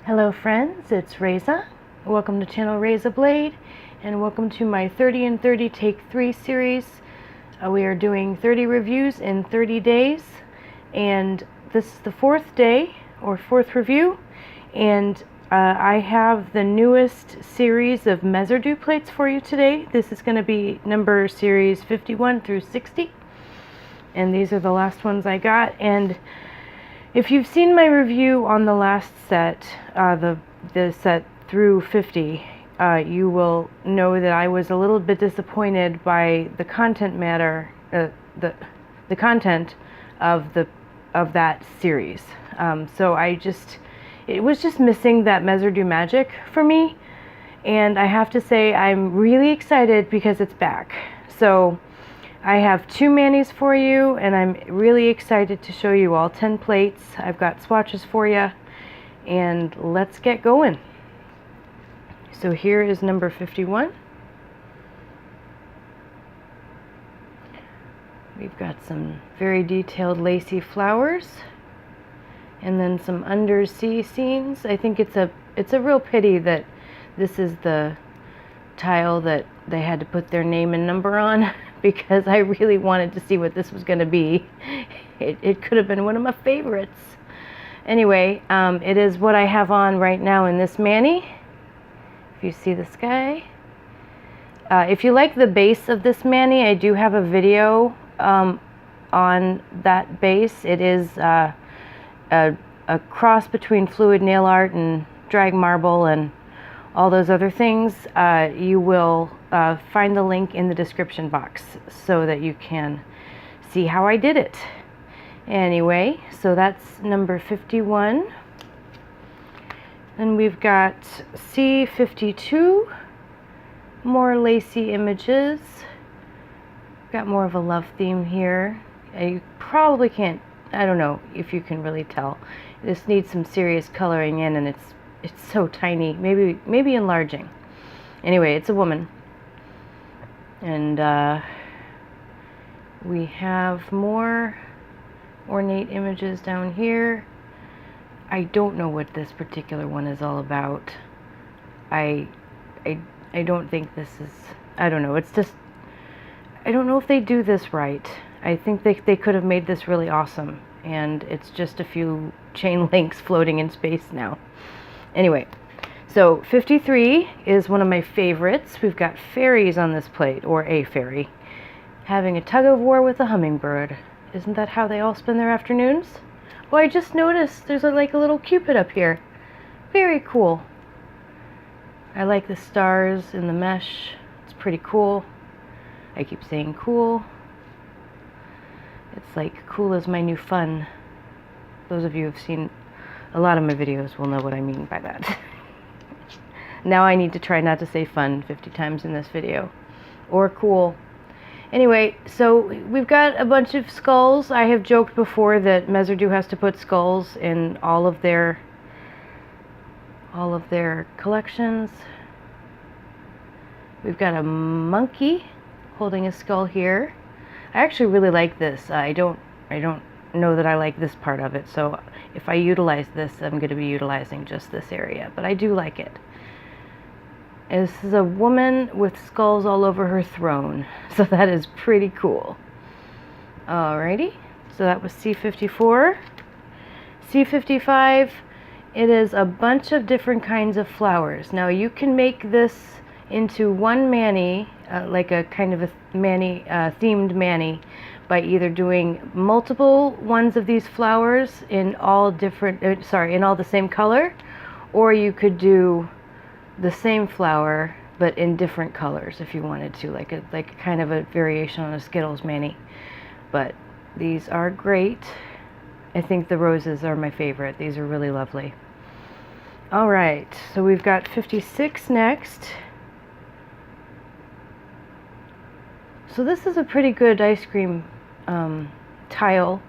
Hello friends, it's Reza. Welcome to channel Reza Blade and welcome to my 30 and 30 Take 3 series. We are doing 30 reviews in 30 days and this is the fourth day or fourth review, and I have the newest series of Mezerdoo plates for you today. This is going to be number series 51 through 60 and these are the last ones I got. And if you've seen my review on the last set, the set through 50, you will know that I was a little bit disappointed by the content matter, the content of that series. So it was just missing that Mezerdoo magic for me, and I have to say I'm really excited because it's back. So I have 2 manis for you, and I'm really excited to show you all 10 plates. I've got swatches for you, and let's get going. So here is number 51. We've got some very detailed lacy flowers, and then some undersea scenes. I think it's a real pity that this is the tile that they had to put their name and number on, because I really wanted to see what this was going to be. It could have been one of my favorites. Anyway, it is what I have on right now in this mani. If you see the sky. If you like the base of this mani, I do have a video on that base. It is a cross between fluid nail art and drag marble and all those other things. You will find the link in the description box so that you can see how I did it. Anyway, so that's number 51. Then we've got C52, more lacy images. Got more of a love theme here. You probably can't, I don't know if you can really tell. This needs some serious coloring in, and it's so tiny. Maybe enlarging. Anyway, it's a woman. And we have more ornate images down here. I don't know what this particular one is all about. I don't think this is, I don't know, it's just, I don't know if they do this right. I think they could have made this really awesome, and it's just a few chain links floating in space now. Anyway, so 53 is one of my favorites. We've got fairies on this plate, or a fairy, having a tug of war with a hummingbird. Isn't that how they all spend their afternoons? Oh, I just noticed there's like a little cupid up here. Very cool. I like the stars in the mesh. It's pretty cool. I keep saying cool. It's like cool is my new fun. Those of you who've seen a lot of my videos will know what I mean by that. Now I need to try not to say fun 50 times in this video. Or cool. Anyway, so we've got a bunch of skulls. I have joked before that Mezerdoo has to put skulls in all of their collections. We've got a monkey holding a skull here. I actually really like this. I don't know that I like this part of it, so if I utilize this, I'm going to be utilizing just this area, but I do like it. And this is a woman with skulls all over her throne, so that is pretty cool. Alrighty, so that was C54. C55, it is a bunch of different kinds of flowers. Now you can make this into one mani, like a kind of a mani, themed mani, by either doing multiple ones of these flowers in all different, in all the same color, or you could do the same flower but in different colors if you wanted to, like a kind of a variation on a Skittles mani. But these are great. I think the roses are my favorite. These are really lovely. All right, so we've got 56 next. So this is a pretty good ice cream tile,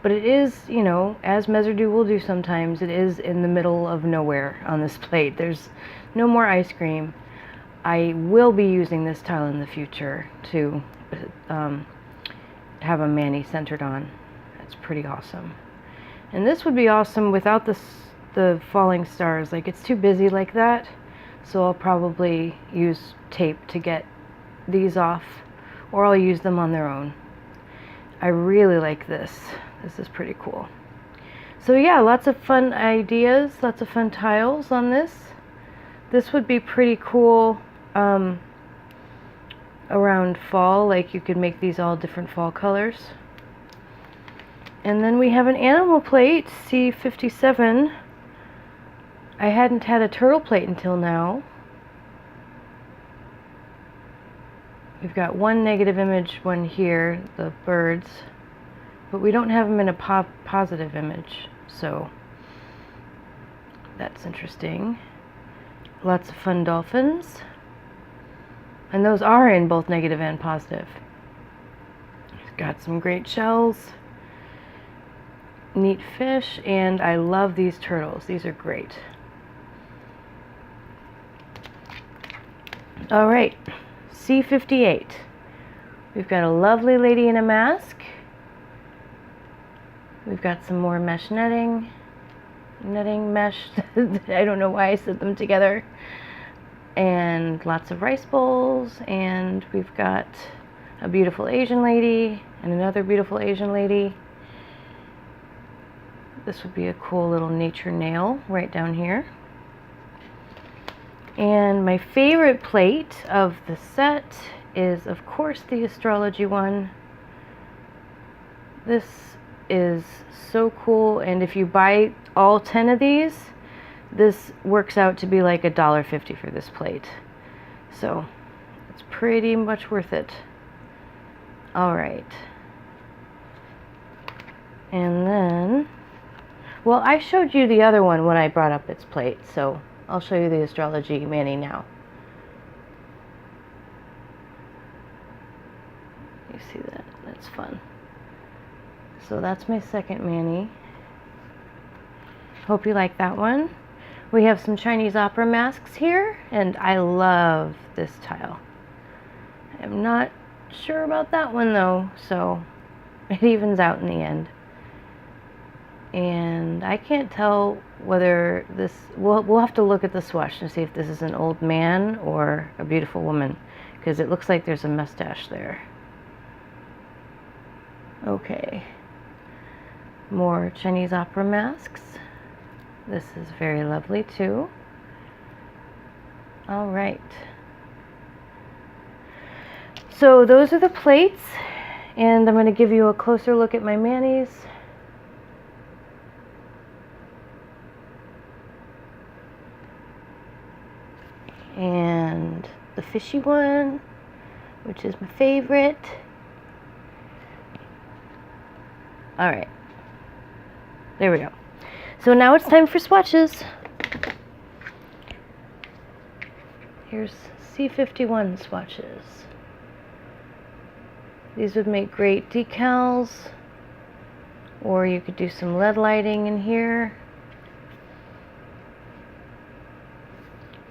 but it is, you know, as Mezerdoo will do sometimes, it is in the middle of nowhere on this plate. There's no more ice cream. I will be using this tile in the future to have a mani centered on. That's pretty awesome. And this would be awesome without the falling stars. Like, it's too busy like that, so I'll probably use tape to get these off, or I'll use them on their own. I really like this. This is pretty cool. So yeah, lots of fun ideas, lots of fun tiles on this. This would be pretty cool around fall. Like, you could make these all different fall colors. And then we have an animal plate, C57. I hadn't had a turtle plate until now. We've got one negative image, one here, the birds, but we don't have them in a positive image, so that's interesting. Lots of fun dolphins, and those are in both negative and positive. Got some great shells, neat fish, and I love these turtles. These are great. All right, C58. We've got a lovely lady in a mask. We've got some more mesh netting mesh. I don't know why I said them together. And lots of rice bowls, and we've got a beautiful Asian lady and another beautiful Asian lady. This would be a cool little nature nail right down here. And my favorite plate of the set is, of course, the astrology one. This is so cool, and if you buy all 10 of these, this works out to be like $1.50 for this plate. So it's pretty much worth it. All right. And then, well, I showed you the other one when I brought up its plate, so I'll show you the astrology mani now. You see that? That's fun. So that's my second mani. Hope you like that one. We have some Chinese opera masks here, and I love this tile. I'm not sure about that one though, so it evens out in the end. And I can't tell whether this, we'll have to look at the swatch to see if this is an old man or a beautiful woman, because it looks like there's a mustache there. Okay. More Chinese opera masks. This is very lovely too. All right. So those are the plates, and I'm going to give you a closer look at my manis. And the fishy one, which is my favorite. All right. There we go. So now it's time for swatches. Here's C51 swatches. These would make great decals, or you could do some LED lighting in here.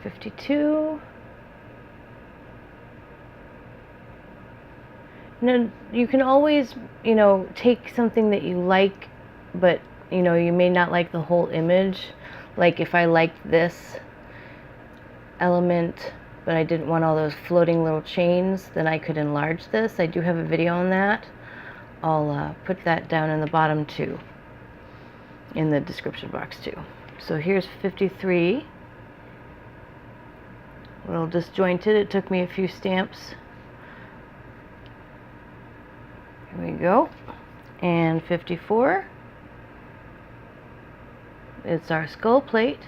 52. Now, you can always, take something that you like, but, you may not like the whole image. Like if I liked this element, but I didn't want all those floating little chains, then I could enlarge this. I do have a video on that. I'll put that down in the bottom too, in the description box too. So here's 53. A little disjointed. It took me a few stamps. Here we go. And 54. It's our skull plate.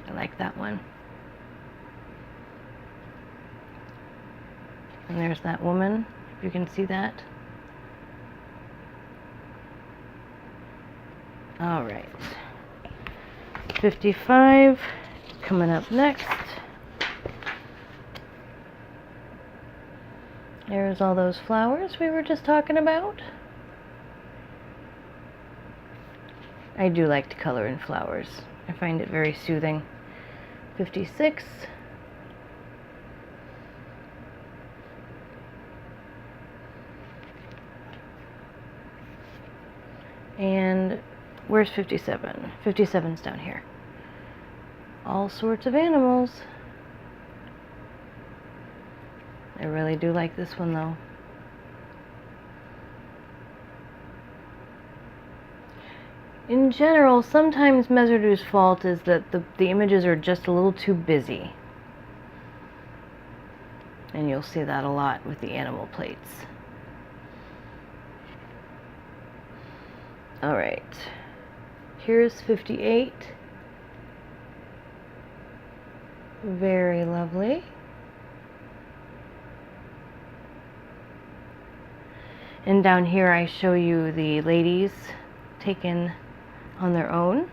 I like that one. And there's that woman, if you can see that. All right. 55 coming up next. There's all those flowers we were just talking about. I do like to color in flowers. I find it very soothing. 56. And where's 57? 57's down here. All sorts of animals. I really do like this one though. In general, sometimes Mezerdoo's fault is that the images are just a little too busy. And you'll see that a lot with the animal plates. Alright, here's 58. Very lovely. And down here I show you the ladies taken on their own.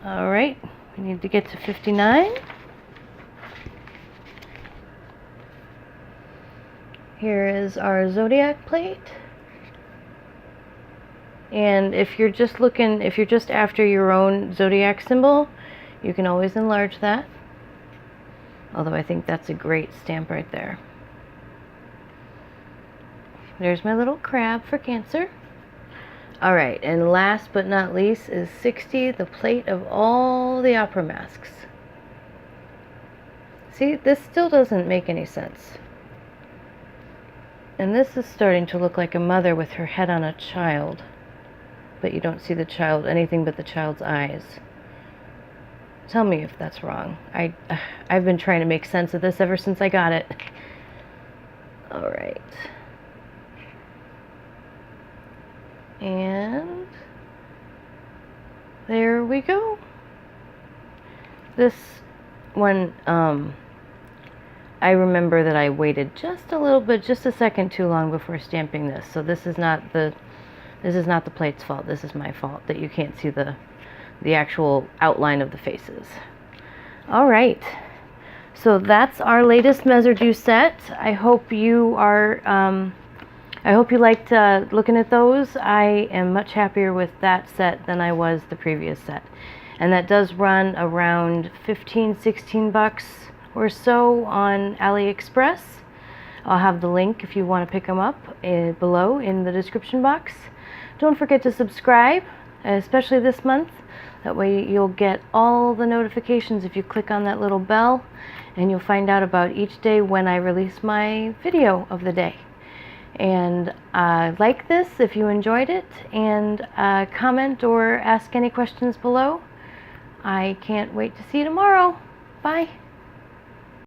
Alright, we need to get to 59. Here is our zodiac plate. And if you're just looking, if you're just after your own zodiac symbol, you can always enlarge that. Although I think that's a great stamp right there. There's my little crab for Cancer. Alright, and last but not least is 60, the plate of all the opera masks. See, this still doesn't make any sense. And this is starting to look like a mother with her head on a child. But you don't see the child, anything but the child's eyes. Tell me if that's wrong. I've been trying to make sense of this ever since I got it. Alright. And there we go. This one, I remember that I waited just a little bit, just a second too long before stamping this. So this is not the plate's fault. This is my fault that you can't see the actual outline of the faces. All right. So that's our latest Mezerdoo set. I hope you are. I hope you liked looking at those. I am much happier with that set than I was the previous set. And that does run around 15, 16 bucks or so on Ali Express. I'll have the link if you want to pick them up below in the description box. Don't forget to subscribe, especially this month. That way you'll get all the notifications if you click on that little bell, and you'll find out about each day when I release my video of the day. And like this if you enjoyed it, and comment or ask any questions below. I can't wait to see you tomorrow. Bye.